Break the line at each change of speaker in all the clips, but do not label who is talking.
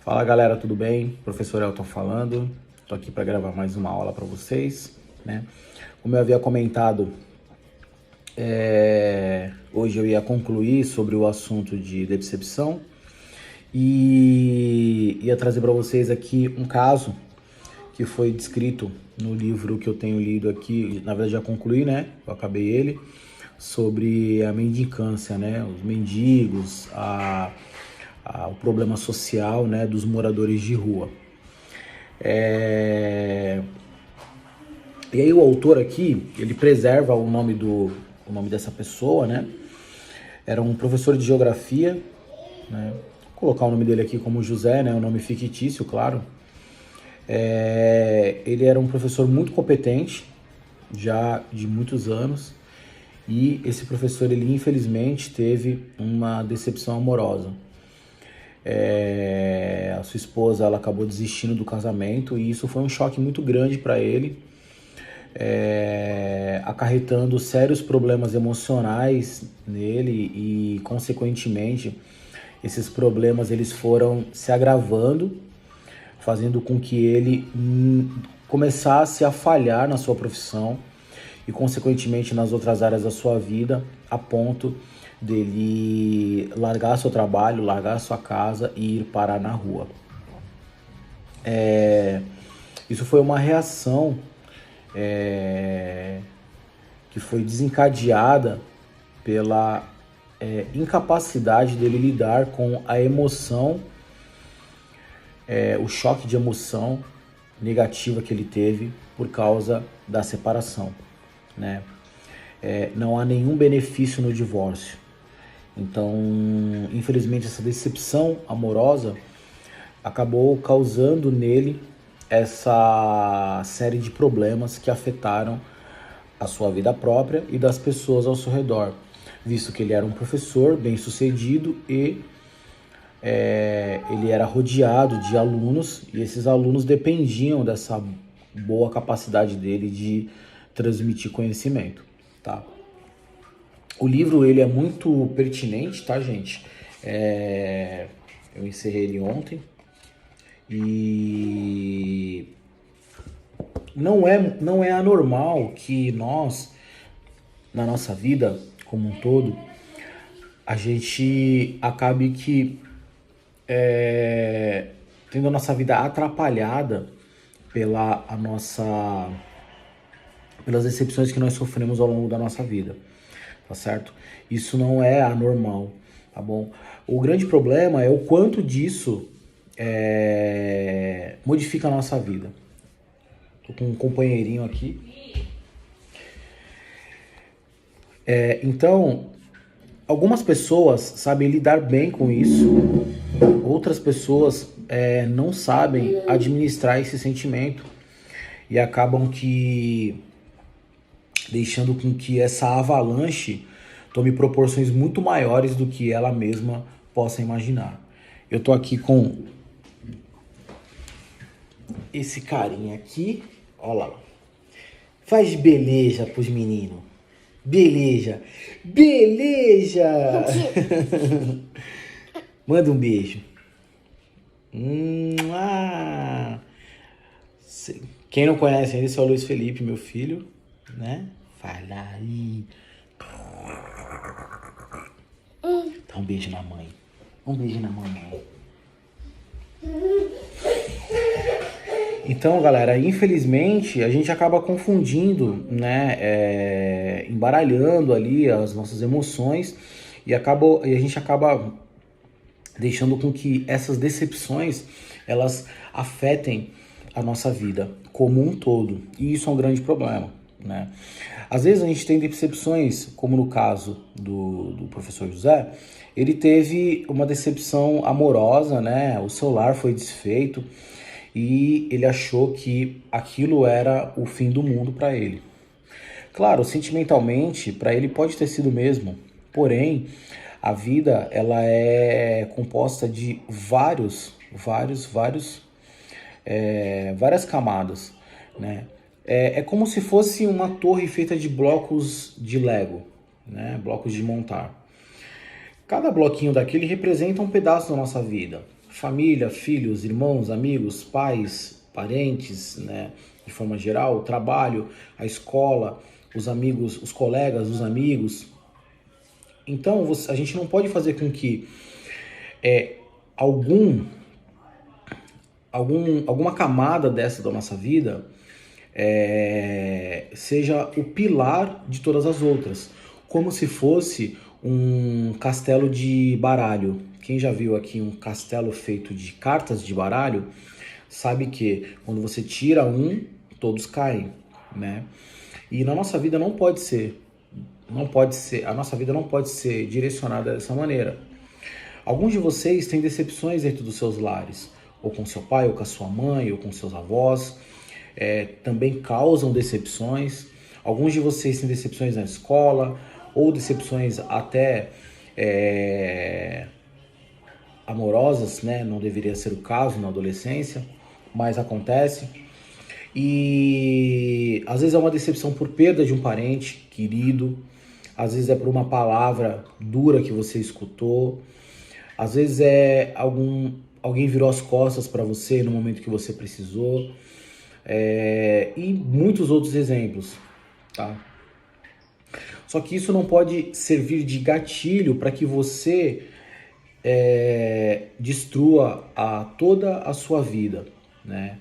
Fala galera, tudo bem? Professor Elton falando. Estou aqui para gravar mais uma aula para vocês, né? Como eu havia comentado, hoje eu ia concluir sobre o assunto de decepção e ia trazer para vocês aqui um caso que foi descrito no livro que eu tenho lido aqui. Na verdade já concluí, né? Eu acabei ele, sobre a mendicância, né? Os mendigos, o problema social, né, dos moradores de rua. E aí o autor aqui, ele preserva o nome dessa pessoa, né? Era um professor de geografia, né? Vou colocar o nome dele aqui como José, né? Um nome fictício, claro. Ele era um professor muito competente, já de muitos anos, e esse professor, ele infelizmente teve uma decepção amorosa. A sua esposa, ela acabou desistindo do casamento e isso foi um choque muito grande para ele, acarretando sérios problemas emocionais nele e, consequentemente, esses problemas eles foram se agravando, fazendo com que ele começasse a falhar na sua profissão e, consequentemente, nas outras áreas da sua vida, a ponto dele largar seu trabalho, largar sua casa e ir parar na rua. Isso foi uma reação que foi desencadeada pela incapacidade dele lidar com a emoção, o choque de emoção negativa que ele teve por causa da separação, né? Não há nenhum benefício no divórcio. Então, infelizmente, essa decepção amorosa acabou causando nele essa série de problemas que afetaram a sua vida própria e das pessoas ao seu redor, visto que ele era um professor bem-sucedido e ele era rodeado de alunos, e esses alunos dependiam dessa boa capacidade dele de transmitir conhecimento, tá? O livro, ele é muito pertinente, tá, gente? Eu encerrei ele ontem e não é anormal que nós, na nossa vida como um todo, a gente acabe tendo a nossa vida atrapalhada pelas decepções que nós sofremos ao longo da nossa vida. Tá certo? Isso não é anormal, tá bom? O grande problema é o quanto disso modifica a nossa vida. Tô com um companheirinho aqui. Então, algumas pessoas sabem lidar bem com isso, outras pessoas não sabem administrar esse sentimento e acabam deixando com que essa avalanche tome proporções muito maiores do que ela mesma possa imaginar. Eu tô aqui com esse carinha aqui, olha lá. Faz beleza pros meninos. Beleza. Beleza! Manda um beijo. Quem não conhece ainda, esse é o Luiz Felipe, meu filho, né? Fala aí. Dá um beijo na mãe. Um beijo na mamãe. Então, galera, infelizmente, a gente acaba confundindo, né? Embaralhando ali as nossas emoções e a gente acaba deixando com que essas decepções, elas afetem a nossa vida como um todo. E isso é um grande problema, né? Às vezes a gente tem decepções, como no caso do professor José. Ele teve uma decepção amorosa, né? O seu lar foi desfeito e ele achou que aquilo era o fim do mundo para ele. Claro, sentimentalmente, para ele pode ter sido mesmo, porém, a vida, ela é composta de várias camadas, né? É como se fosse uma torre feita de blocos de Lego, né? Blocos de montar. Cada bloquinho daquele representa um pedaço da nossa vida. família, filhos, irmãos, amigos, pais, parentes, né? De forma geral, o trabalho, a escola, os amigos, os colegas, os amigos. Então, a gente não pode fazer com que algum, alguma camada dessa da nossa vida seja o pilar de todas as outras, como se fosse um castelo de baralho. Quem já viu aqui um castelo feito de cartas de baralho, sabe que quando você tira um, todos caem, né? E na nossa vida não pode ser, a nossa vida não pode ser direcionada dessa maneira. Alguns de vocês têm decepções dentro dos seus lares, ou com seu pai, ou com a sua mãe, ou com seus avós, também causam decepções. Alguns de vocês têm decepções na escola, ou decepções até amorosas, né? Não deveria ser o caso na adolescência, mas acontece. E às vezes é uma decepção por perda de um parente querido, às vezes é por uma palavra dura que você escutou, às vezes alguém virou as costas para você no momento que você precisou, e muitos outros exemplos, tá? Só que isso não pode servir de gatilho para que você destrua toda a sua vida, né?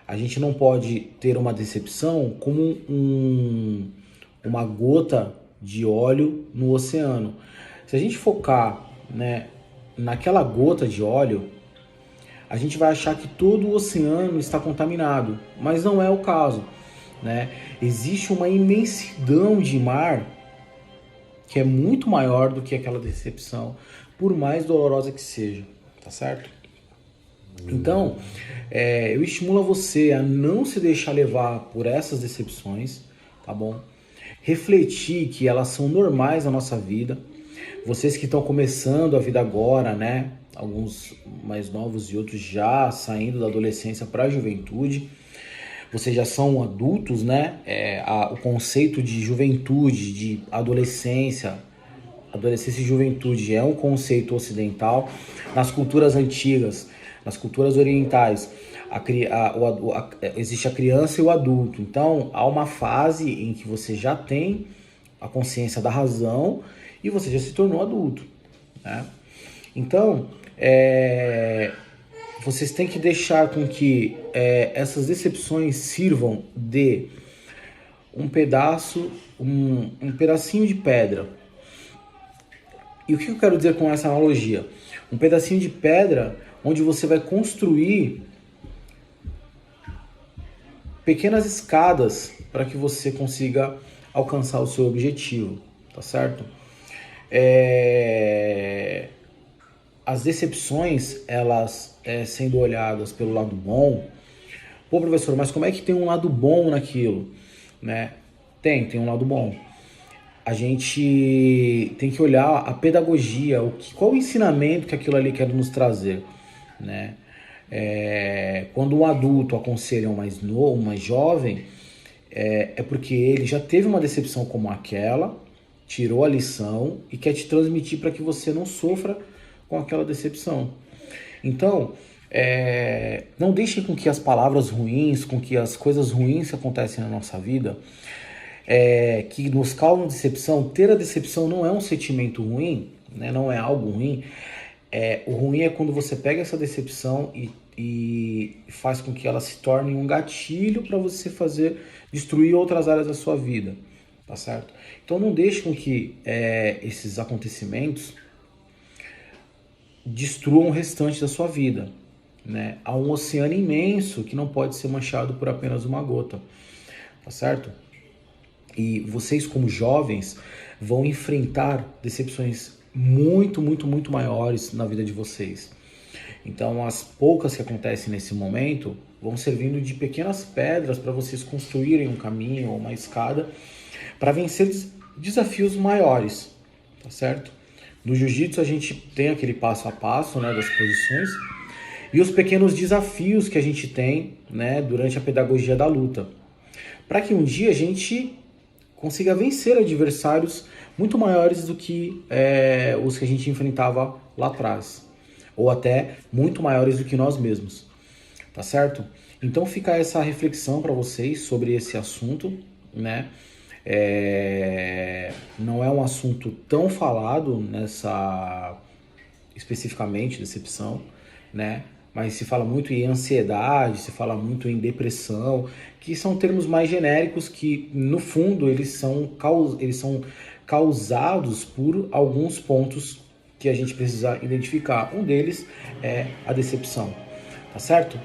A gente não pode ter uma decepção como uma gota de óleo no oceano. Se a gente focar, né, naquela gota de óleo, a gente vai achar que todo o oceano está contaminado, mas não é o caso, né? Existe uma imensidão de mar que é muito maior do que aquela decepção, por mais dolorosa que seja, tá certo? Então, eu estimulo você a não se deixar levar por essas decepções, tá bom? Refletir que elas são normais na nossa vida. Vocês que estão começando a vida agora, né? Alguns mais novos e outros já saindo da adolescência para a juventude. Vocês já são adultos, né? O conceito de juventude, de adolescência e juventude é um conceito ocidental. Nas culturas antigas, nas culturas orientais, existe a criança e o adulto. Então, há uma fase em que você já tem a consciência da razão e você já se tornou adulto, né? Então, vocês têm que deixar com que essas decepções sirvam de um pedacinho de pedra. E o que eu quero dizer com essa analogia? Um pedacinho de pedra onde você vai construir pequenas escadas para que você consiga alcançar o seu objetivo, tá certo? As decepções, elas sendo olhadas pelo lado bom. Pô, professor, mas como é que tem um lado bom naquilo, né? Tem um lado bom. A gente tem que olhar a pedagogia, qual o ensinamento que aquilo ali quer nos trazer, né? Quando um adulto aconselha um mais novo, um mais jovem, é porque ele já teve uma decepção como aquela, tirou a lição e quer te transmitir para que você não sofra com aquela decepção. Então, não deixe com que as palavras ruins, com que as coisas ruins que acontecem na nossa vida, que nos causam decepção. Ter a decepção não é um sentimento ruim, né? Não é algo ruim. O ruim é quando você pega essa decepção e faz com que ela se torne um gatilho para você destruir outras áreas da sua vida, tá certo? Então não deixe com que esses acontecimentos destruam o restante da sua vida, né? Há um oceano imenso que não pode ser manchado por apenas uma gota, tá certo? E vocês, como jovens, vão enfrentar decepções muito, muito, muito maiores na vida de vocês. Então, as poucas que acontecem nesse momento vão servindo de pequenas pedras para vocês construírem um caminho ou uma escada para vencer desafios maiores, tá certo? No jiu-jitsu a gente tem aquele passo a passo, né, das posições e os pequenos desafios que a gente tem, né, durante a pedagogia da luta, para que um dia a gente consiga vencer adversários muito maiores do que os que a gente enfrentava lá atrás. ou até muito maiores do que nós mesmos, tá certo? Então fica essa reflexão para vocês sobre esse assunto, né? Não é um assunto tão falado nessa especificamente decepção, né? Mas se fala muito em ansiedade, se fala muito em depressão, que são termos mais genéricos que, no fundo, eles são causados por alguns pontos que a gente precisa identificar. Um deles é a decepção, tá certo?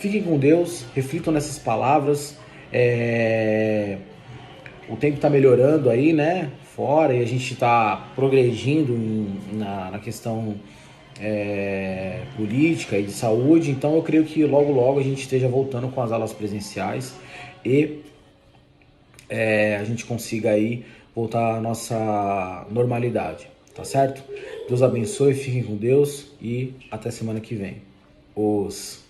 Fiquem com Deus, reflitam nessas palavras. O tempo está melhorando aí, né? Fora, e a gente está progredindo na questão política e de saúde, então eu creio que logo logo a gente esteja voltando com as aulas presenciais e a gente consiga aí voltar à nossa normalidade, tá certo? Deus abençoe, fiquem com Deus e até semana que vem. Os